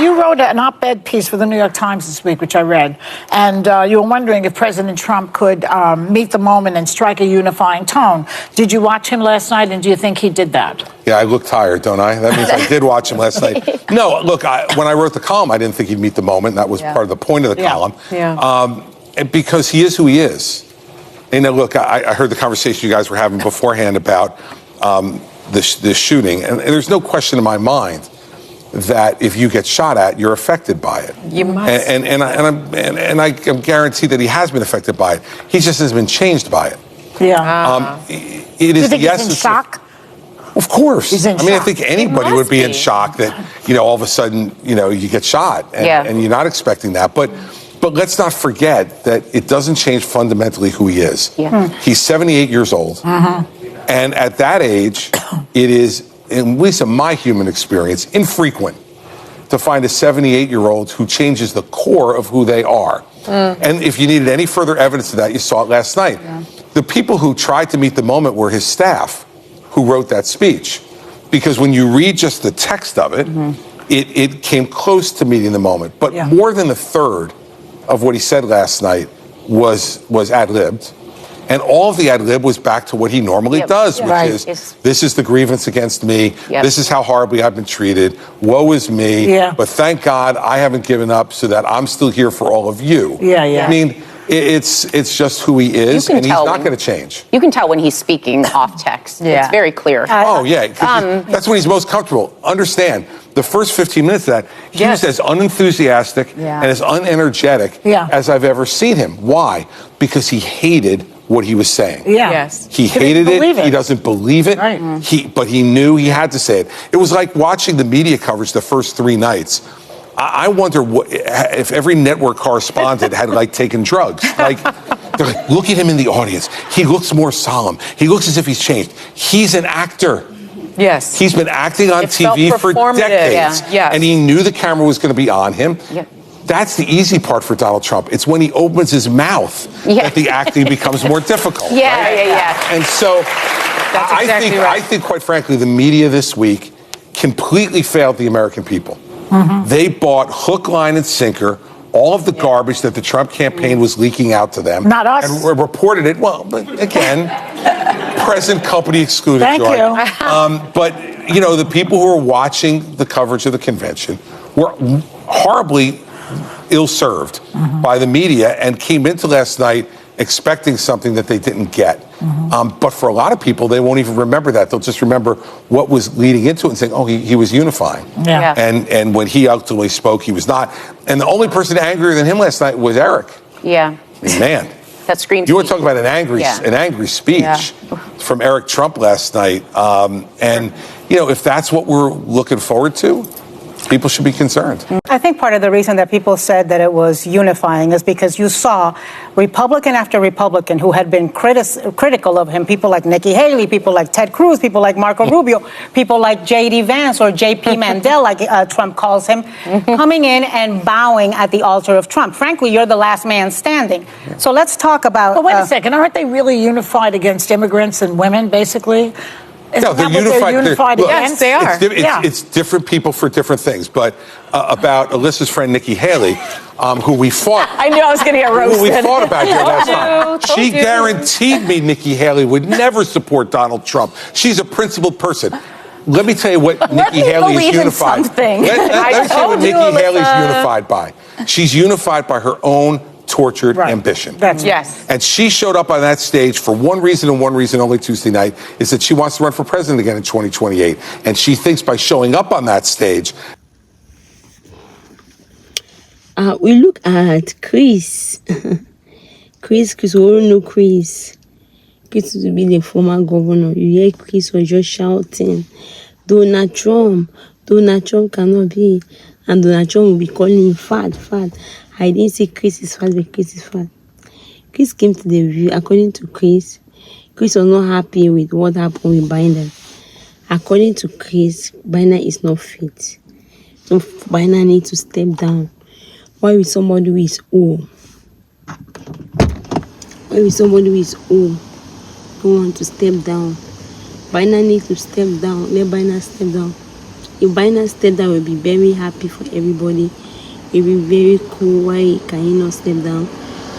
you wrote an op-ed piece for the New York Times this week, which I read, and you were wondering if President Trump could meet the moment and strike a unifying tone. Did you watch him last night, and do you think he did that? Yeah, I look tired, don't I? That means I did watch him last night. No, look, when I wrote the column, I didn't think he'd meet the moment. That was part of the point of the column. Yeah. Because he is who he is. And look, I heard the conversation you guys were having beforehand about the shooting, and there's no question in my mind that if you get shot at, you're affected by it. You must. And I am guaranteed that he has been affected by it. He just has been changed by it. Yeah. It Do you is think the he's in essence. shock? Of course. He's in I mean, shock. I think anybody would be in shock that, all of a sudden, you get shot and you're not expecting that. But let's not forget that it doesn't change fundamentally who he is. Yeah. He's 78 years old. And at that age, it is, at least in my human experience, infrequent to find a 78-year-old who changes the core of who they are. And if you needed any further evidence of that, you saw it last night. The people who tried to meet the moment were his staff who wrote that speech. Because when you read just the text of it, it came close to meeting the moment. But more than a third of what he said last night was ad-libbed. And all of the ad-lib was back to what he normally does, which is, this is the grievance against me. This is how horribly I've been treated. Woe is me. But thank God I haven't given up so that I'm still here for all of you. I mean, it's just who he is, and he's not going to change. You can tell when he's speaking off text. It's very clear. That's when he's most comfortable. Understand, the first 15 minutes of that, he was as unenthusiastic and as unenergetic as I've ever seen him. Why? Because he hated what he was saying. He hated it. He doesn't believe it. But he knew he had to say it. It was like watching the media coverage the first 3 nights. I wonder if every network correspondent had taken drugs. They're like, look at him in the audience. He looks more solemn. He looks as if he's changed. He's an actor. He's been acting on TV for decades. And he knew the camera was going to be on him. That's the easy part for Donald Trump. It's when he opens his mouth that the acting becomes more difficult. And so I think, quite frankly, the media this week completely failed the American people. They bought hook, line, and sinker all of the garbage that the Trump campaign was leaking out to them. Not us. And reported it. Well, again, present company excluded. Thank Joy. you. But, the people who were watching the coverage of the convention were horribly ill-served by the media and came into last night expecting something that they didn't get. But for a lot of people, they won't even remember that. They'll just remember what was leading into it and saying, oh, he was unifying. And when he ultimately spoke, he was not. And the only person angrier than him last night was Eric. I mean, man. That screams. You want to talk about an angry speech from Eric Trump last night. And, if that's what we're looking forward to, people should be concerned. I think part of the reason that people said that it was unifying is because you saw Republican after Republican who had been critical of him, people like Nikki Haley, people like Ted Cruz, people like Marco Rubio, people like J.D. Vance or J.P. Mandel, like Trump calls him, coming in and bowing at the altar of Trump. Frankly, you're the last man standing. So let's talk about... But wait a second, aren't they really unified against immigrants and women, basically? No, they're unified. Yes, they are. It's different people for different things. But about Alyssa's friend Nikki Haley, who we fought. I knew I was going to get roasted. Who we fought about here last time. She guaranteed me Nikki Haley would never support Donald Trump. She's a principled person. Let me tell you what Nikki Haley is unified. Let me tell you what Nikki Haley is unified by. She's unified by her own tortured ambition. And she showed up on that stage for one reason and one reason only Tuesday night, is that she wants to run for president again in 2028. And she thinks by showing up on that stage... We look at Chris. We all know Chris. Chris used to be the former governor. You hear Chris was just shouting, Donald Trump cannot be. And Donald Trump will be calling him fat. I didn't say Chris is fat, but Chris is fat. Chris came to the view. According to Chris was not happy with what happened with Biden. According to Chris, Biden is not fit. So Biden needs to step down. Why with somebody who is old? Who want to step down? Biden needs to step down. Let Biden step down. If Binance step down, will be very happy for everybody. It will be very cool. Why can he not step down?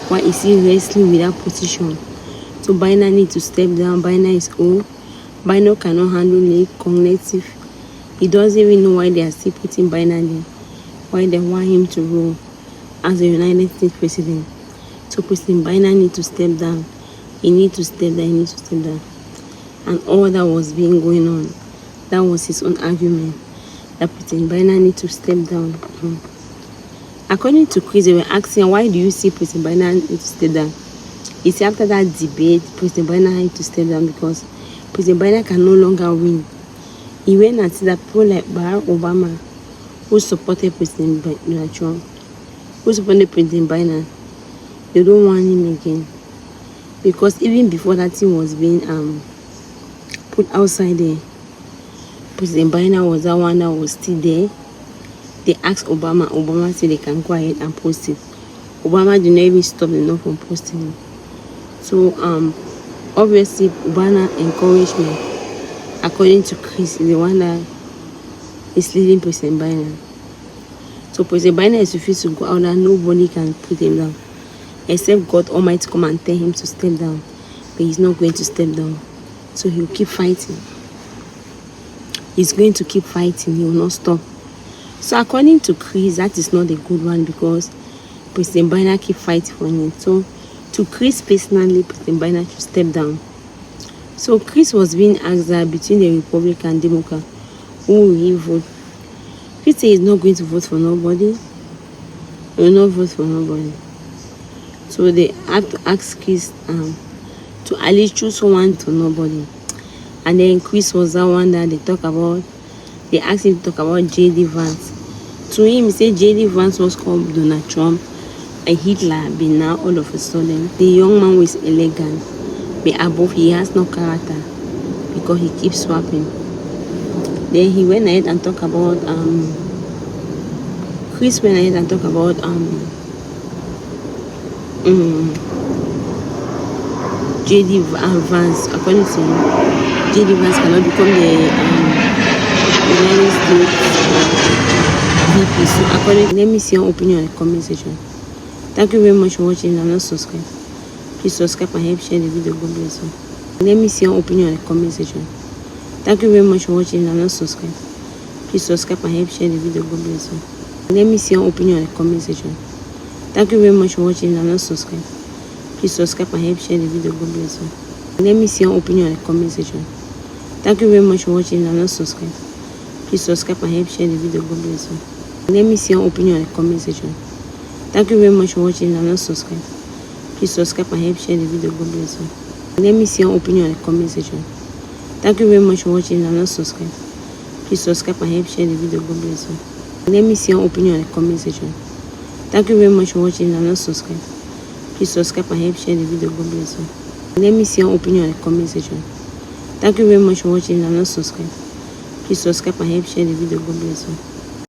Why is he wrestling with that position? So Binance need to step down. Binance is old. Binance cannot handle it. Cognitive. He doesn't even know why they are still putting Binance there. Why they want him to rule as the United States president. So President Binance need to step down. He need to step down. He needs to step down. And all that was being going on, that was his own argument. That President Binance need to step down. According to Chris, they were asking, why do you see President Binance need to step down? He said after that debate, President Binance need to step down because President Binance can no longer win. He went and said that people like Behar Obama, who supported President Donald Trump, who supported President Binance, they don't want him again. Because even before that thing was being put outside there, President Binance was that one that was still there. They asked Obama. Obama said they can go ahead and post it. Obama did not even stop them from posting it. So obviously Obama encouragement, according to Chris, is the one that is leading President Binance. So President Binance is refused to go out and nobody can put him down. Except God Almighty come and tell him to step down. But he's not going to step down. So he'll keep fighting. He's going to keep fighting. He will not stop. So according to Chris, that is not a good one because President Binance keep fighting for him. So to Chris personally, President Binance should step down. So Chris was being asked that between the Republican and Democrat, who will he vote? Chris said he's not going to vote for nobody. He will not vote for nobody. So they have to ask Chris to at least choose someone to nobody. And then Chris was that one that they talk about. They asked him to talk about J.D. Vance. To him, he said J.D. Vance was called Donald Trump and Hitler, but now all of a sudden, the young man was elegant. But above, he has no character because he keeps swapping. Then he went ahead and talked about, Chris went ahead and talked about, J.D. Vance. According to him, J.D. Vance cannot become the United States VP. So according, let me see your opinion in the comment section. Thank you very much for watching. I'm not subscribed. Please subscribe and help share the video. God bless you. Let me see your opinion in the comment section. Thank you very much for watching. I'm not subscribed. Please subscribe and help share the video. God bless you. Let me see your opinion in the comment section. Thank you very much for watching. I'm not subscribed. Please subscribe and help share the video. God bless you. Let me see your opinion in the comment section. Thank you very much for watching. I'm not subscribed. Please subscribe and help share the video. God bless you. Let me see your opinion in the comment section. Thank you very much for watching. I'm not subscribed. Please subscribe and help share the video. God bless you. Let me see your opinion in the comment section. Thank you very much for watching. I'm not subscribed. Please subscribe and help share the video. God bless you. Let me see your opinion in the comment section. Thank you very much for watching. I'm not subscribed. Please subscribe and help share the video. God bless you. Let me see your opinion in the comment section. Thank you very much for watching. I'm not subscribed. Please subscribe and help share the video. God bless you.